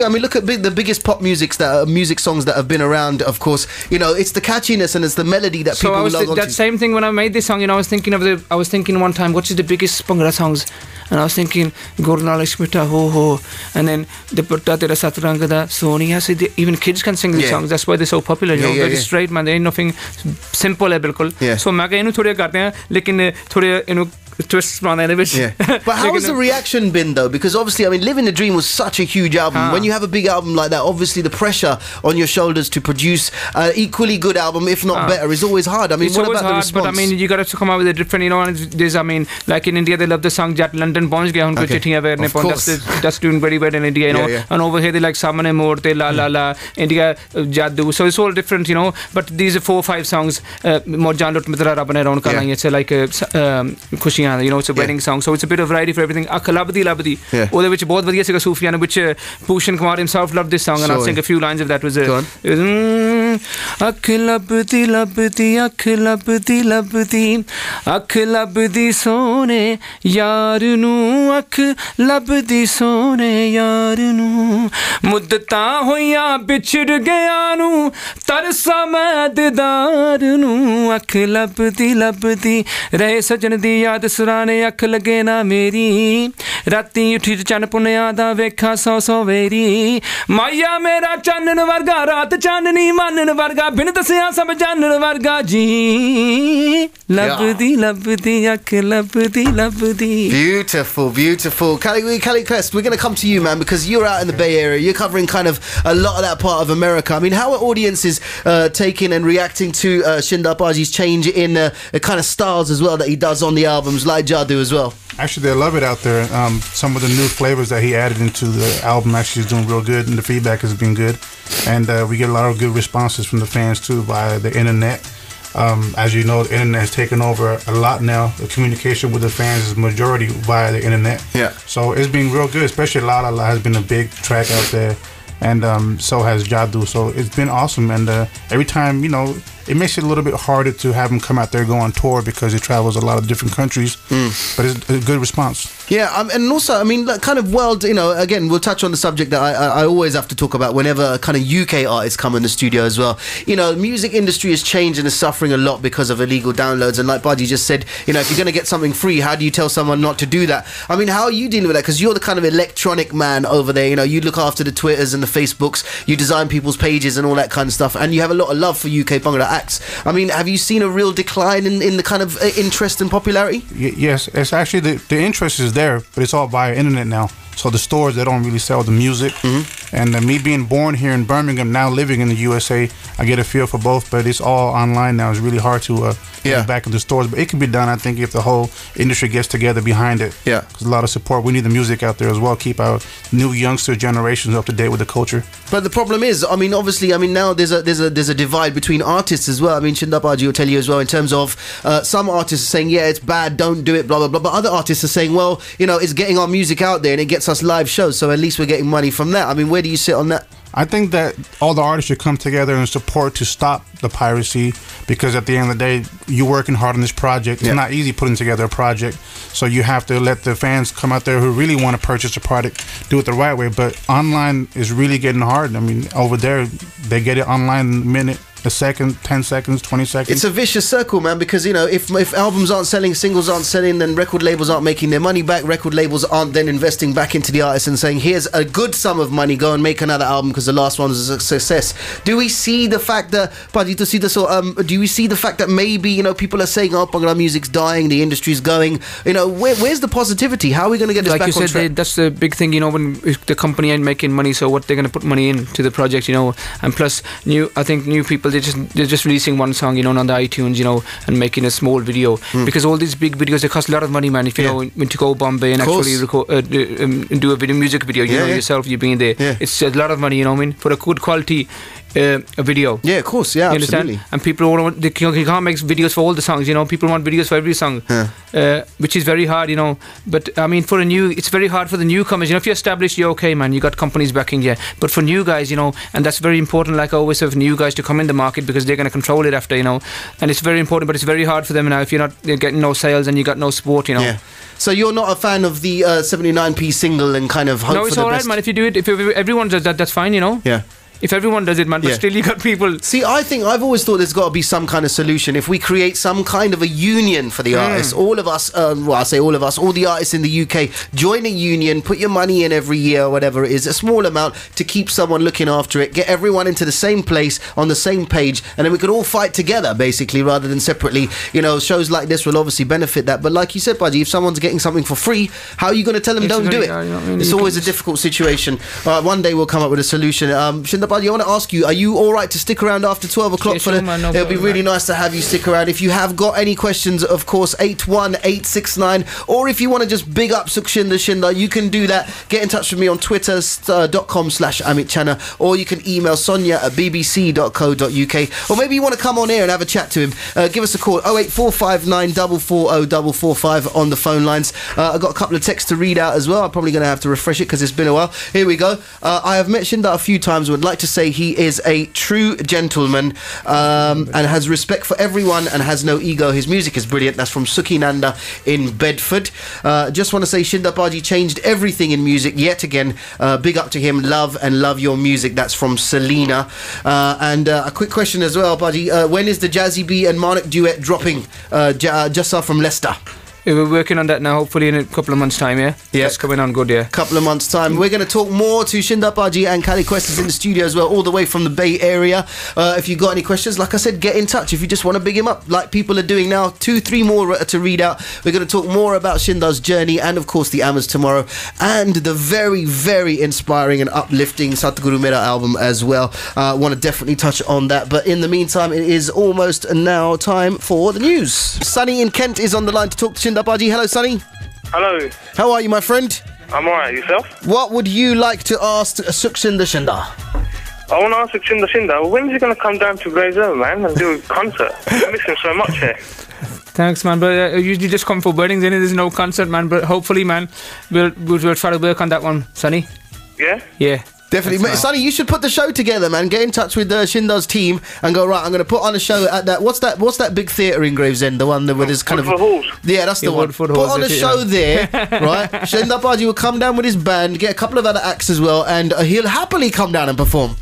I mean, look at the biggest pop music songs that have been around. Of course, you know, it's the catchiness and it's the melody that people love. So that same thing when I made this song. You know, I was thinking one time, what is the biggest Bhangra songs? And I was thinking, Gorna Lakshmita ho ho, and then the Putta Tera Satranga da Sonia. Even kids can sing these songs. That's why they're so popular. You know, very straight man. There ain't nothing simple, bilkul. So मैं कह इन्हों थोड़े करते हैं, लेकिन थोड़े इन्हों twists around the end. But how has the reaction been though? Because obviously, I mean, Living the Dream was such a huge album. When you have a big album like that, obviously the pressure on your shoulders to produce an equally good album, if not better, is always hard. I mean, it's what about the response? But I mean, you got to come out with a different, you know. There's, I mean, like in India, they love the song "Jat London Pahunch Gaya." Unko chithiyan veerne pahunch. That's doing very well in India, you know. And over here, they like "Samane Morte," "La La La," India "Jadoo." So it's all different, you know. But these are 4 or 5 songs. "Mojan Lut Mitra Rabane Raun Karna." It's like "Khushiyan," you know. It's a wedding song, so it's a bit of variety for everything. Akh Labdi Labdi. Ode vich bahut vadiya siga Sufiyan, which Bhushan Kumar himself loved this song, and I'll sing a few lines of that. Was Akh Labdi Labdi, Akh Labdi Labdi, Akh Labdi Sone Yaar nu, Akh Labdi Sone Yaar nu, Muddataं hoiyan bichhd gaya nu, tarsa main didar nu, Akh Labdi Labdi, rahe sajan di yaad surane, Akh लगे ना मेरी, राती उठी चन पुनिया दा वेखा 100 very, माया मेरा चानन वर्गा, रात चाननी मानन वर्गा, बिन दसिया सब जानन वर्गा जी, लबदी लबदी अख लबदी लबदी. Beautiful, beautiful. Cali Quest, we're going to come to you, man, because you're out in the Bay Area. You're covering kind of a lot of that part of America. I mean, how are audiences taking and reacting to Shinda Apaji's change in kind of styles as well that he does on the albums, like Jadoo as well? Actually, they love it out there. Some of the new flavors that he added into the album actually is doing real good, and the feedback has been good. And we get a lot of good responses from the fans too via the internet. As you know, the internet has taken over a lot now. The communication with the fans is majority via the internet. So it's been real good, especially La La La has been a big track out there. And so has Jadoo. So it's been awesome. And every time, you know, it makes it a little bit harder to have him come out there, go on tour, because he travels a lot of different countries. But it's a good response. Yeah, and also, I mean, kind of world, you know, again, we'll touch on the subject that I always have to talk about whenever kind of UK artists come in the studio as well. You know, the music industry has changed and is suffering a lot because of illegal downloads. And like Baji just said, you know, if you're going to get something free, how do you tell someone not to do that? I mean, how are you dealing with that? Because you're the kind of electronic man over there. You know, you look after the Twitters and the Facebooks, you design people's pages and all that kind of stuff. And you have a lot of love for UK Bhangra acts. I mean, have you seen a real decline in the kind of interest and popularity? Yes, it's actually the interest is there, but it's all via internet now. So the stores, they don't really sell the music. And me being born here in Birmingham, now living in the USA, I get a feel for both, but it's all online now. It's really hard to get back in the stores. But it can be done, I think, if the whole industry gets together behind it. Because a lot of support. We need the music out there as well. Keep our new youngster generations up to date with the culture. But the problem is, I mean, obviously, I mean, now there's a divide between artists as well. I mean, Shinda Apaji will tell you as well in terms of some artists are saying, yeah, it's bad, don't do it, blah, blah, blah. But other artists are saying, well, you know, it's getting our music out there and it gets us live shows, so at least we're getting money from that. I mean, where do you sit on that? I think that all the artists should come together and support to stop the piracy, because at the end of the day, you're working hard on this project. It's not easy putting together a project, so you have to let the fans come out there who really want to purchase a product, do it the right way. But online is really getting hard. I mean, over there, they get it online in a minute, a second, 10 seconds, 20 seconds. It's a vicious circle, man, because, you know, if albums aren't selling, singles aren't selling, then record labels aren't making their money back. Record labels aren't then investing back into the artists and saying, here's a good sum of money, go and make another album because the last one was a success. Do we see the fact that, do we see the fact that maybe, you know, people are saying, oh, Bhangra music's dying, the industry's going, you know, where's the positivity? How are we going to get this back on track? Like you said, that's the big thing, you know, when the company ain't making money, so what they're going to put money into the project, you know, and plus, I think new people, they're just releasing one song, you know, on the iTunes, you know, and making a small video, because all these big videos, they cost a lot of money, man. If you know, when to go Bombay and actually record, do a music video, you know yourself, you being there, it's a lot of money, you know what I mean, for a good quality a video. Yeah, of course. Yeah, You absolutely. understand? And people want, you can't make videos for all the songs, you know. People want videos for every song, which is very hard, you know. But I mean, it's very hard for the newcomers. You know, if you're established, you're okay, man. You got companies backing you. But for new guys, you know, and that's very important. Like I always say, for new guys to come in the market because they're going to control it after, you know. And it's very important, but it's very hard for them now if you're getting no sales and you got no support, you know. Yeah. So you're not a fan of the 79p single and kind of hope no, it's for the all right, best? man. If you do it, if everyone does that, that's fine, you know. Yeah. If everyone does it, man, but Yeah. still you got people. See, I think I've always thought there's got to be some kind of solution. If we create some kind of a union for the artists, all of us, well, I say all of us, all the artists in the UK, join a union, put your money in every year, whatever it is, a small amount to keep someone looking after it, get everyone into the same place, on the same page, and then we could all fight together, basically, rather than separately. You know, shows like this will obviously benefit that. But like you said, Baji, if someone's getting something for free, how are you going to tell them don't do it? You know what I mean? It's always a difficult situation. One day we'll come up with a solution. Shinda, Baji, I want to ask you, are you all right to stick around after 12 o'clock? Yeah, sure, man, no it'll be problem, really nice to have you stick around. If you have got any questions, of course, 81869, or if you want to just big up Sukhshinder Shinda, you can do that. Get in touch with me on twitter.com/Ameet Chana, or you can email sonia@bbc.co.uk, or maybe you want to come on air and have a chat to him. Give us a call, 08459 440 445 on the phone lines. I've got a couple of texts to read out as well. I'm probably going to have to refresh it because it's been a while. Here we go. I have met Shinda a few times. Would like to say he is a true gentleman and has respect for everyone and has no ego. His music is brilliant. That's from Sukhshinder in Bedford. Just want to say Shinda Baji changed everything in music yet again. Big up to him. Love your music. That's from Selena. And a quick question as well, Baji. When is the Jazzy B and Marnik duet dropping? Jassa from Leicester. Yeah, we're working on that now, hopefully in a couple of months' time, yeah? Yeah. That's coming on good, yeah. Couple of months' time. We're going to talk more to Shinda Baji and Kali Questions in the studio as well, all the way from the Bay Area. If you've got any questions, like I said, get in touch. If you just want to big him up, like people are doing now, 2-3 more to read out. We're going to talk more about Shinda's journey and, of course, the Amas tomorrow, and the very, very inspiring and uplifting Satguru Mera album as well. Want to definitely touch on that. But in the meantime, it is almost now time for the news. Sunny in Kent is on the line to talk to Shinda Baji. Hello, Sunny. Hello. How are you, my friend? I'm alright, yourself? What would you like to ask Sukhshinder Shinda? I want to ask Shinda, when is he going to come down to Brazil, man, and do a concert? I miss him so much here. Thanks, man. But I usually just come for weddings, and there's no concert, man. But hopefully, man, we'll try to work on that one, Sonny. Yeah? Yeah. Definitely. Mate, Sonny, you should put the show together, man. Get in touch with Shinda's team and go, right, I'm going to put on a show at that. What's that big theatre in Gravesend? The one where there's kind of... Halls. Yeah, that's the one. Put on a show there, right? Shinda Baji will come down with his band, get a couple of other acts as well, and he'll happily come down and perform.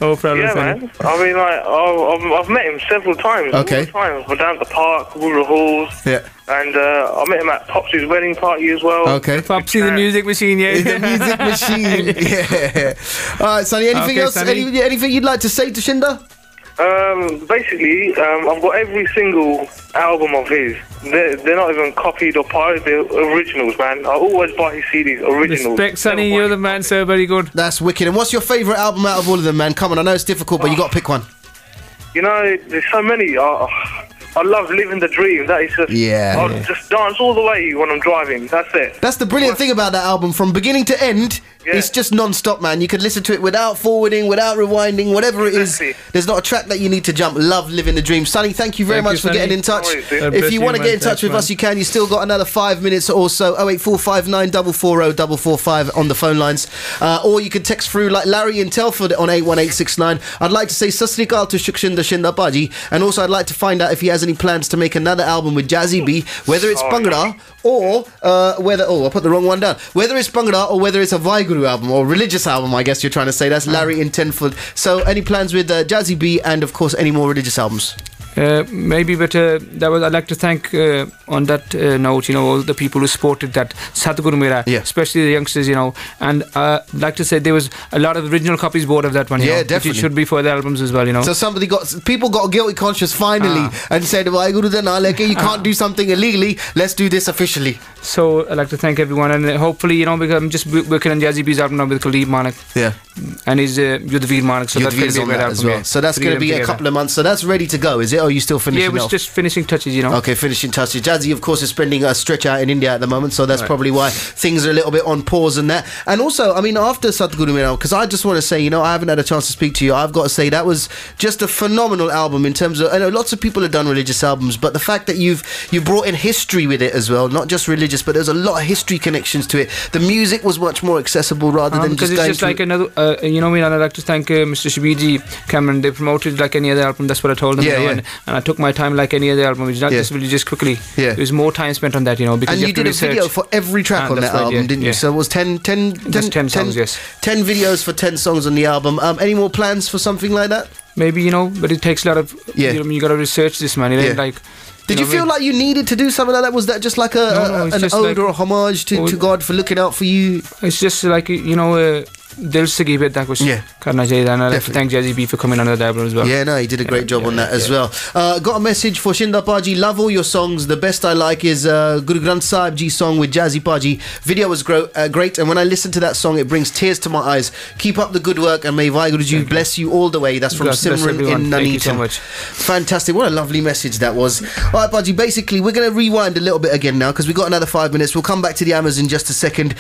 Oh, problem, yeah, Sonny. man. I mean, like, I've met him several times. Okay. All the time. We're down at the park, Woodrow Halls. Yeah. And I met him at Popsy's wedding party as well. Okay. Popsy, the music machine, yeah. The music machine. Yeah. All right, Sonny, anything else? Sonny. Anything you'd like to say to Shinda? Basically, I've got every single album of his. They're not even copied or pirated. They're originals, man. I always buy his CDs, originals. Respect, Sonny. You're the man, sir. Very good. That's wicked. And what's your favourite album out of all of them, man? Come on, I know it's difficult, but you got to pick one. You know, there's so many. I love Living the Dream. That is just... I'll just dance all the way when I'm driving. That's it. That's the brilliant thing about that album. From beginning to end, it's just non-stop, man. You can listen to it without forwarding, without rewinding, whatever it is. There's not a track that you need to jump. Love Living the Dream. Sonny, thank you very much for getting in touch. If you want to get in touch with us, you can. You still got another 5 minutes or so. 08459 440 445 on the phone lines. Or you can text through like Larry in Telford on 81869. I'd like to say Sasrikal to Sukhshinder Shinda Baji. And also I'd like to find out if he has any plans to make another album with Jazzy B, whether it's Bhangra or I'll put the wrong one down. Whether it's Bhangra or whether it's a Vaiguru album or religious album, I guess you're trying to say. That's Larry in Tenford. So any plans with Jazzy B and of course any more religious albums? Maybe, but I'd like to thank on that note, you know, all the people who supported that Satguru Mera, especially the youngsters, you know, and I'd like to say there was a lot of original copies bought of that one, you know, definitely. which it should be for the albums as well, you know. So people got a guilty conscience finally and said, "Why Guru Dana, like you can't do something illegally, let's do this officially." So I'd like to thank everyone, and hopefully, you know, because I'm just working on Jazzy B's album now with Khalid Manik. Yeah. And he's Yudhveer Manik, so that's going to be a great album. As well. So that's going to be a couple of months. So that's ready to go, is it? Or are you still finishing? Yeah, we're just finishing touches, you know. Okay, finishing touches. Jazzy, of course, is spending a stretch out in India at the moment, so that's probably why things are a little bit on pause and that. And also, I mean, after Satguru Mera, because I just want to say, you know, I haven't had a chance to speak to you. I've got to say that was just a phenomenal album in terms of. I know lots of people have done religious albums, but the fact that you brought in history with it as well, not just religious, but there's a lot of history connections to it. The music was much more accessible rather than just because it's just like another. You know, I mean, I'd like to thank Mr. Shabiji Cameron. They promoted like any other album. That's what I told them. And I took my time like any other album. It's not just religious quickly. There was more time spent on that, you know. Because and you did a video for every track on that album, didn't you? So it was 10 songs, yes. 10 videos for 10 songs on the album. Any more plans for something like that? Maybe, you know, but it takes a lot of. You know, you got to research this, man. It ain't like. Did you feel like you needed to do something like that? Was that just like an ode or a homage to God for looking out for you? It's just like, you know, Dil se ki bed kuch karna chahiye, and I'd like to thank Jazzy B for coming on the album as well. Yeah, no, he did a great job on that as well. Got a message for Shinda Paji. Love all your songs. The best I like is Guru Granth Sahib Ji song with Jazzy Paji. Video was great, and when I listen to that song, it brings tears to my eyes. Keep up the good work, and may Vaheguruji bless you all the way. That's from Simran in Nuneaton. Thank you so much. Fantastic. What a lovely message that was. All right, Paji, basically, we're going to rewind a little bit again now because we've got another 5 minutes. We'll come back to the Amaz in just a second.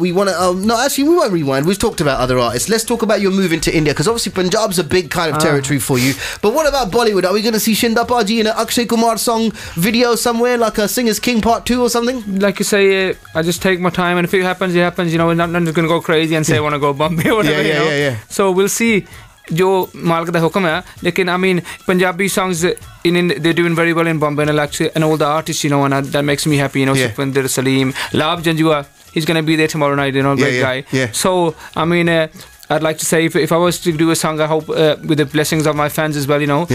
We want to... no, actually, we won't rewind. We've talked about other artists. Let's talk about your move into India, because obviously Punjab's a big kind of territory for you. But what about Bollywood? Are we going to see Shinda Paji in an Akshay Kumar song video somewhere, like a Singer's King Part 2 or something? Like you say, I just take my time, and if it happens, it happens. You know, not going to go crazy and say I want to go Bombay or whatever. You know? So we'll see. जो मालिक दा हुक्म है, लेकिन I mean Punjabi songs they're doing very well in Bombay, and I like to, and all the artists, you know, and that makes me happy, you know. Sukhshinder, Salim, Lab Janjua, he's going to be there tomorrow night, you know, great guy. So I mean I'd like to say if I was to do a song, I hope with the blessings of my fans as well, you know,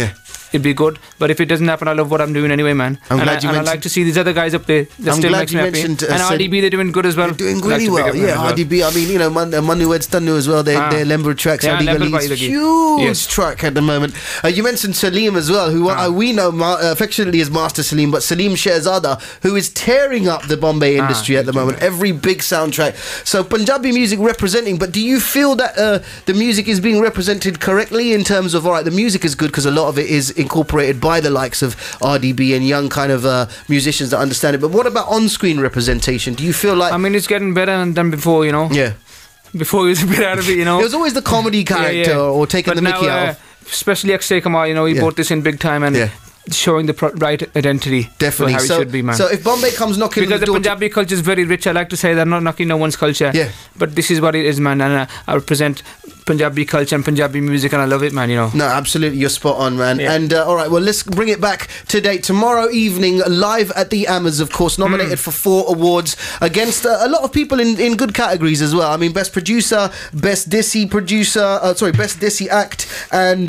it'd be good. But if it doesn't happen, I love what I'm doing anyway, man. And I like to see these other guys up there. That still makes me happy. And RDB, they're doing good as well. They're doing really well. RDB, I mean, you know, Manu Edstanu as well. Their Lember tracks. RDB is huge track at the moment. You mentioned Salim as well, who we know affectionately as Master Salim, but Salim Shehzada, who is tearing up the Bombay industry at the moment. Every big soundtrack. So Punjabi music representing, but do you feel that the music is being represented correctly in terms of, all right, the music is good because a lot of it is incorporated by the likes of RDB and young kind of musicians that understand it, but what about on-screen representation? Do you feel like... I mean, it's getting better than before, you know. Before he was a bit out of it, you know. There was always the comedy character or taking the mickey out of... Especially Akshay Kumar, you know, he brought this in big time and showing the right identity. Definitely. For how it should be, man. So if Bombay comes knocking because on the door... Because the Punjabi culture is very rich, I like to say they're not knocking no one's culture. But this is what it is, man, and I represent Punjabi culture and Punjabi music, and I love it, man, you know. No, absolutely, you're spot on, man. And all right, well, let's bring it back to date. Tomorrow evening, live at the Amaz, of course, nominated for 4 awards against a lot of people in good categories as well. I mean, Best Producer, Best Desi Producer, Best Desi Act, and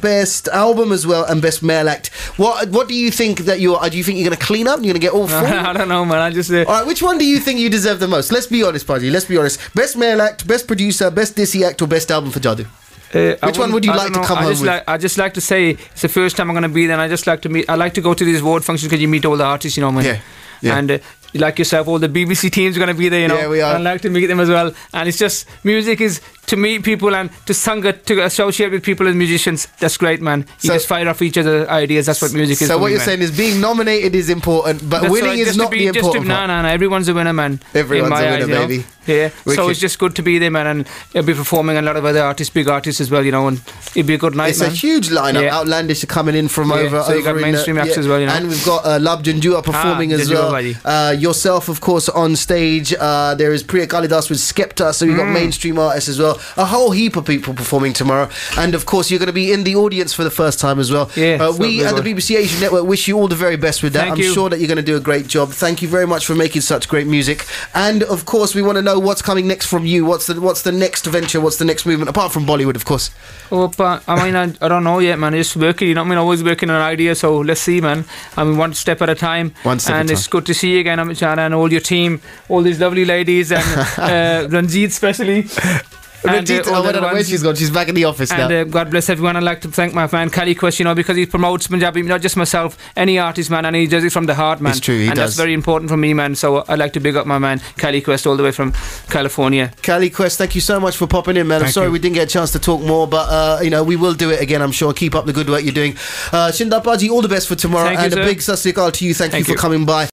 Best Album as well, and Best Male Act. What do you think that do you think you're going to clean up? You're going to get all 4? I don't know, man. I just... All right, which one do you think you deserve the most? Let's be honest, Paji. Let's be honest. Best Male Act, Best Producer, Best Desi Act, or Best Album for Jadoo? Which one would you like to come home with? I just like to say it's the first time I'm going to be there, and I just like to meet. I like to go to these award functions because you meet all the artists, you know, man. And like yourself, all the BBC teams are going to be there, you know. Yeah, we are. And I like to meet them as well. And it's just, music is to meet people and to sanga, to associate with people as musicians. That's great, man. You just fire off each other's ideas. That's what music is. So what you're saying is being nominated is important, but winning is not the important part. No. Everyone's a winner, man. Everyone's a winner, baby. Yeah, so it's just good to be there, man, and it'll be performing a lot of other artists, big artists as well, you know, and it'll be a good night, man. It's a huge lineup. Outlandish are coming in from over. So you got mainstream acts as well, you know. And we've got Lab Janjua performing as well. Yourself, of course, on stage. There is Priya Kalidas with Skepta, so you've got mainstream artists as well. A whole heap of people performing tomorrow. And of course, you're going to be in the audience for the first time as well. We at the BBC Asian Network wish you all the very best with that. I'm sure that you're going to do a great job. Thank you very much for making such great music. And of course, we want to know what's coming next from you. What's the next venture? What's the next movement apart from Bollywood, of course? I mean, I don't know yet, man. Just working, you know what I mean? Always working on an idea, so let's see, man. I mean, one step at a time. And it's good to see you again, Ameet, Chana, and all your team, all these lovely ladies, and Ranjit especially. And, I don't know where she's gone. She's back in the office now. And God bless everyone. I'd like to thank my man Kali Quest, you know, because he promotes Punjabi, not just myself, any artist, man, and he does it from the heart, man. It's true, he and does. That's very important for me, man. So I'd like to big up my man Kali Quest all the way from California. Kali Quest, thank you so much for popping in, man. I'm sorry we didn't get a chance to talk more, but you know, we will do it again, I'm sure. Keep up the good work you're doing. Shinda Paji, all the best for tomorrow. Thank you, and sir. a big Sat Sri Akal to you. Thank you for coming by.